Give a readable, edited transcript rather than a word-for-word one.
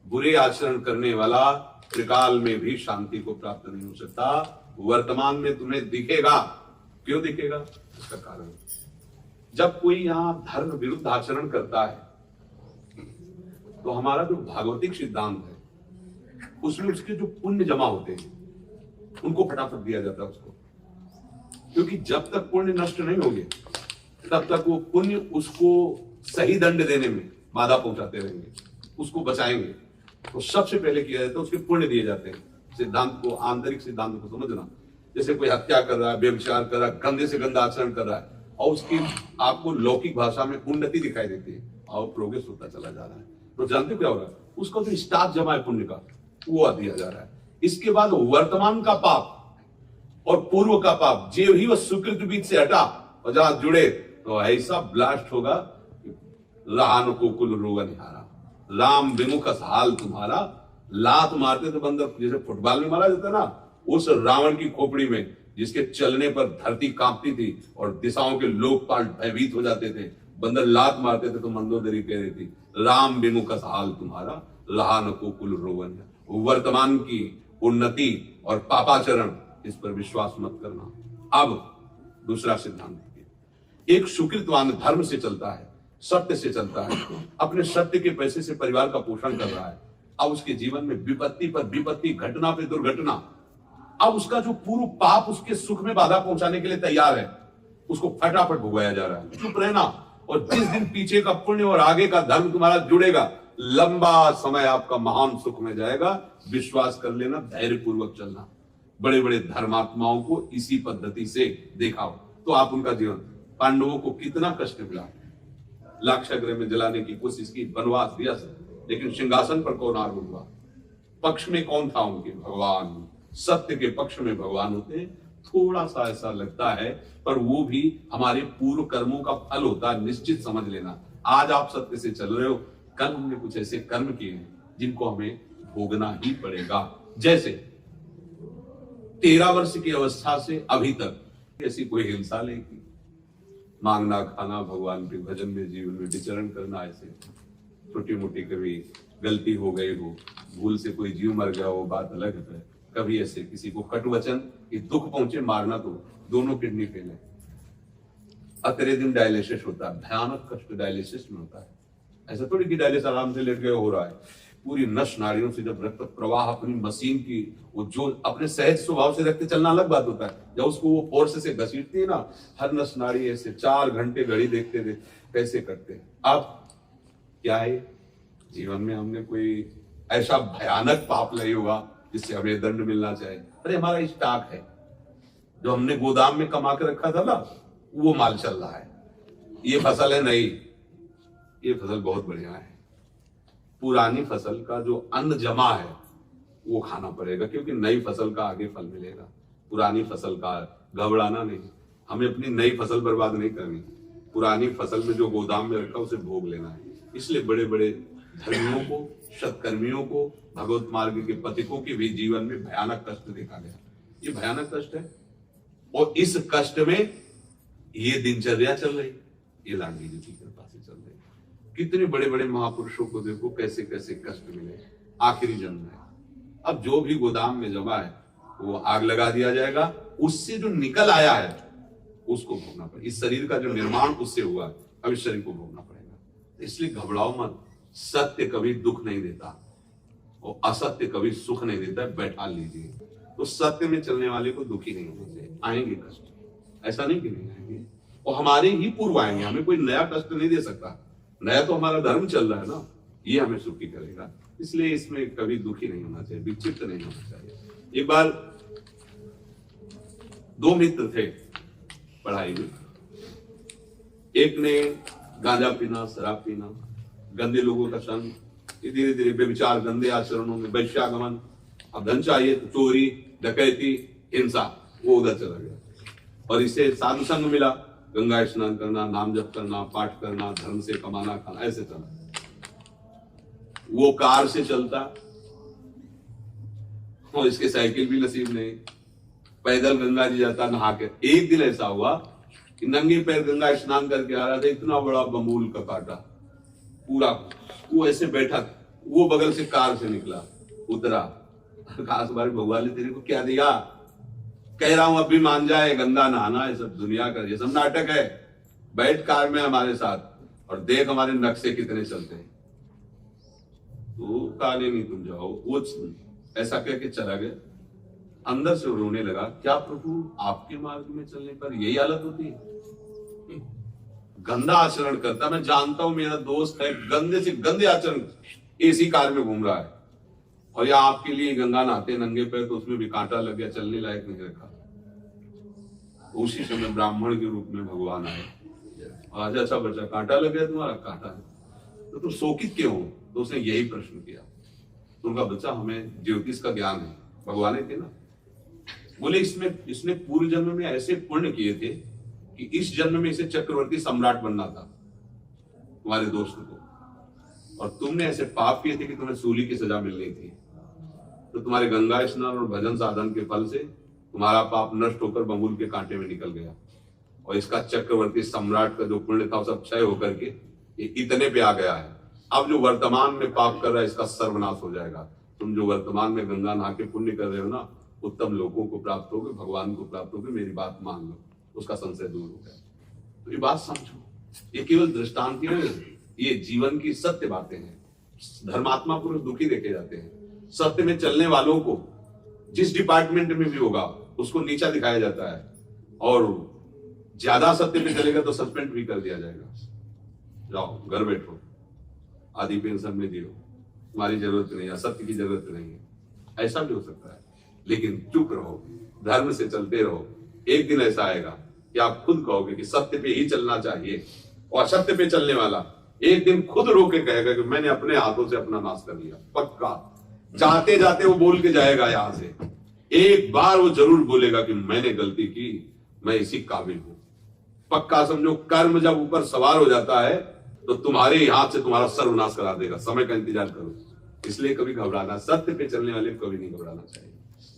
बुरे आचरण करने वाला त्रिकाल में भी शांति को प्राप्त नहीं हो सकता। वर्तमान में तुम्हें दिखेगा। क्यों दिखेगा? इसका कारण, जब कोई यहां धर्म विरुद्ध आचरण करता है तो हमारा जो भागवतिक सिद्धांत है उसमें उसके जो पुण्य जमा होते हैं उनको फटाफट दिया जाता है उसको, क्योंकि जब तक पुण्य नष्ट नहीं होंगे तब तक वो पुण्य उसको सही दंड देने में बाधा पहुंचाते रहेंगे, उसको बचाएंगे। तो सबसे पहले किया जाता है उसके पुण्य दिए जाते हैं। सिद्धांत को, आंतरिक सिद्धांत को समझना। जैसे कोई हत्या कर रहा है, व्यभिचार कर रहा है, गंदे से गंदा आचरण कर रहा है और उसकी आपको लौकिक भाषा में उन्नति दिखाई देती है और प्रोग्रेस होता चला जा रहा है, तो जानते हो क्या हो रहा है? उसका जो स्टॉक जमा है पुण्य का वो दिया जा रहा है। इसके बाद वर्तमान का पाप और पूर्व का पाप जो ही वह सुकृत बीच से हटा और जहां जुड़े तो ऐसा ब्लास्ट होगा, रान को कुल रोग निहारा, राम विमुख हाल तुम्हारा। लात मारते थे बंदर, जैसे फुटबॉल में मारा जाता ना, उस रावण की खोपड़ी में जिसके चलने पर धरती कांपती थी और दिशाओं के लोकपाल भयभीत हो जाते थे, बंदर लात मारते थे तो मंदोदरी कह रही थी, राम विमुख हाल तुम्हारा, लान को कुल रोगन। वर्तमान की उन्नति और पापाचरण, इस पर विश्वास मत करना। अब दूसरा सिद्धांत, एक सुकृतवान धर्म से चलता है, सत्य से चलता है, अपने सत्य के पैसे से परिवार का पोषण कर रहा है। अब उसके जीवन में विपत्ति पर विपत्ति, घटना पे दुर्घटना, अब उसका जो पूर्व पाप उसके सुख में बाधा पहुंचाने के लिए तैयार है, उसको फटाफट भुगवाया जा रहा है। चुप रहना, और जिस दिन पीछे का पुण्य और आगे का धर्म तुम्हारा जुड़ेगा, लंबा समय आपका महान सुख में जाएगा। विश्वास कर लेना, धैर्य पूर्वक चलना। बड़े बड़े धर्मात्माओं को इसी पद्धति से देखा हो तो आप उनका जीवन, पांडवों को कितना कष्ट मिला, लाक्षागृह में जलाने की कोशिश की, वनवास दिया सब, लेकिन सिंहासन पर कौन आरूढ़ हुआ? पक्ष में कौन था उनके? भगवान। सत्य के पक्ष में भगवान होते। थोड़ा सा ऐसा लगता है पर वो भी हमारे पूर्व कर्मों का फल होता है, निश्चित समझ लेना। आज आप सत्य से चल रहे हो, कल हमने कुछ ऐसे कर्म किए हैं जिनको हमें भोगना ही पड़ेगा। जैसे 13 वर्ष की अवस्था से अभी तक ऐसी कोई हिंसा नहीं की, मांगना खाना, भगवान के भजन में जीवन में विचरण करना, ऐसे छोटी मोटी कभी गलती हो गई हो, भूल से कोई जीव मर गया हो, बात अलग है। कभी ऐसे किसी को कटु वचन कि दुख पहुंचे, मारना, तो दोनों किडनी फेल है। अतरे दिन डायलिसिस होता है, भयानक कष्ट डायलिसिस में होता है। ऐसा थोड़ी कि डायलिसिस आराम से लेट गए हो रहा है। पूरी नस नाड़ियों से जब रक्त प्रवाह अपनी मशीन की, वो जो अपने सहज स्वभाव से रक्त चलना अलग बात होता है, जब उसको वो फोर्स से घसीटती है ना, हर नस नाड़ी ऐसे 4 घंटे घड़ी देखते थे कैसे करते हैं। अब क्या है, जीवन में हमने कोई ऐसा भयानक पाप नहीं हुआ जिससे हमें दंड मिलना चाहिए। अरे हमारा स्टॉक है जो हमने गोदाम में कमा के रखा था ना, वो माल चल रहा है। ये फसल है नहीं, ये फसल बहुत बढ़िया है। पुरानी फसल का जो अन्न जमा है वो खाना पड़ेगा, क्योंकि नई फसल का आगे फल मिलेगा। पुरानी फसल का घबराना नहीं, हमें अपनी नई फसल बर्बाद नहीं करनी। पुरानी फसल में जो गोदाम में रखा उसे भोग लेना है। इसलिए बड़े बड़े धर्मियों को, सत्कर्मियों को, भगवत मार्ग के पथिकों के भी जीवन में भयानक कष्ट देखा गया। ये भयानक कष्ट है, और इस कष्ट में ये दिनचर्या चल रही, ये लांगी जी की कृपा से चल रही। कितने बड़े बड़े महापुरुषों को देखो कैसे कैसे कष्ट मिले, आखिरी जन्म है। अब जो भी गोदाम में जमा है वो आग लगा दिया जाएगा, उससे जो निकल आया है उसको भोगना पड़ेगा। इस शरीर का जो निर्माण उससे हुआ है, अब इस शरीर को भोगना पड़ेगा। इसलिए घबराओ मत, सत्य कभी दुख नहीं देता और असत्य कभी सुख नहीं देता। बैठा लीजिए, तो सत्य में चलने वाले को दुखी नहीं होना चाहिए। आएंगे कष्ट, ऐसा नहीं कि नहीं आएंगे, और हमारे ही पूर्व आएंगे, हमें कोई नया कष्ट नहीं दे सकता। नया तो हमारा धर्म चल रहा है ना, ये हमें सुखी करेगा। इसलिए इसमें कभी दुखी नहीं होना चाहिए, विक्षिप्त नहीं होना चाहिए। एक बार 2 मित्र थे पढ़ाई में, एक ने गांजा पीना, शराब पीना, गंदे लोगों का संग, धीरे धीरे व्यभिचार, गंदे आचरणों में, वैश्यागमन, अब धन चाहिए तो चोरी, डकैती, हिंसा, वो उधर चला गया। और इसे साधु संग मिला, गंगा स्नान करना, नाम जप करना, पाठ करना, धर्म से कमाना खाना, ऐसे चला। वो कार से चलता और इसके साइकिल भी नसीब नहीं, पैदल गंगा जी जाता नहा के। एक दिन ऐसा हुआ कि नंगे पैर गंगा स्नान करके आ रहा था, इतना बड़ा बमूल का कांटा पूरा, वो ऐसे बैठा, वो बगल से कार से निकला, उतरा, कहा तुम्हारे भगवान ने तेरे को क्या दिया? कह रहा हूं अभी मान जाए, गंगा नहाना है, सब दुनिया का ये सब नाटक है, बैठ कार में हमारे साथ और देख हमारे नक्शे कितने चलते हैं। तो कहा नहीं तुम जाओ, वो ऐसा कह के चला गया। अंदर से रोने लगा, क्या प्रभु आपके मार्ग में चलने पर यही हालत होती है? गंदा आचरण करता, मैं जानता हूं मेरा दोस्त है, गंदे से गंदे आचरण, एसी कार में घूम रहा है, और या आपके लिए गंगा नहाते नंगे पैर, तो उसमें भी कांटा लग गया, चलने लायक नहीं रखा। उसी समय ब्राह्मण के रूप में भगवान आए, आज अच्छा बच्चा कांटा लग गया तुम्हारा, कांटा है तो तुम शोकित क्यों हो? तो उसने यही प्रश्न किया। तो उनका बच्चा हमें ज्योतिष का ज्ञान है, भगवान थे ना। बोले इसने पूर्व जन्म में ऐसे पुण्य किए थे कि इस जन्म में इसे चक्रवर्ती सम्राट बनना था तुम्हारे दोस्त को, और तुमने ऐसे पाप किए थे कि तुम्हें सूली की सजा मिलनी थी। तो तुम्हारे गंगा स्नान और भजन साधन के फल से तुम्हारा पाप नष्ट होकर बंबूल के कांटे में निकल गया, और इसका चक्रवर्ती सम्राट का जो पुण्य था वो सब क्षय होकर के ये इतने पे आ गया है। अब जो वर्तमान में पाप कर रहा है इसका सर्वनाश हो जाएगा। तुम जो वर्तमान में गंगा नहा के पुण्य कर रहे हो ना, उत्तम लोगों को प्राप्त होगे, भगवान को प्राप्त होगे, मेरी बात मान लो, उसका संशय दूर हो गया। तो ये बात समझो, ये केवल दृष्टांत ही नहीं, ये जीवन की सत्य बातें हैं। धर्मात्मा पुरुष दुखी देखे जाते हैं, सत्य में चलने वालों को जिस डिपार्टमेंट में भी होगा उसको नीचा दिखाया जाता है, और ज्यादा सत्य पे चलेगा तो सस्पेंड भी कर दिया जाएगा। जाओ घर बैठो, आधी पेंशन में दियो, तुम्हारी जरूरत नहीं है, सत्य की जरूरत नहीं है, ऐसा भी हो सकता है। लेकिन चुप रहो, धर्म से चलते रहो, एक दिन ऐसा आएगा कि आप खुद कहोगे कि सत्य पे ही चलना चाहिए, और असत्य पे चलने वाला एक दिन खुद रो के कहेगा कि मैंने अपने हाथों से अपना नाश कर लिया। पक्का जाते जाते वो बोल के जाएगा, यहां से एक बार वो जरूर बोलेगा कि मैंने गलती की, मैं इसी काबिल हूं। पक्का समझो, कर्म जब ऊपर सवार हो जाता है तो तुम्हारे हाथ से तुम्हारा सर्वनाश करा देगा। समय का इंतजार करो, इसलिए कभी घबराना, सत्य पे चलने वाले कभी नहीं घबराना चाहिए।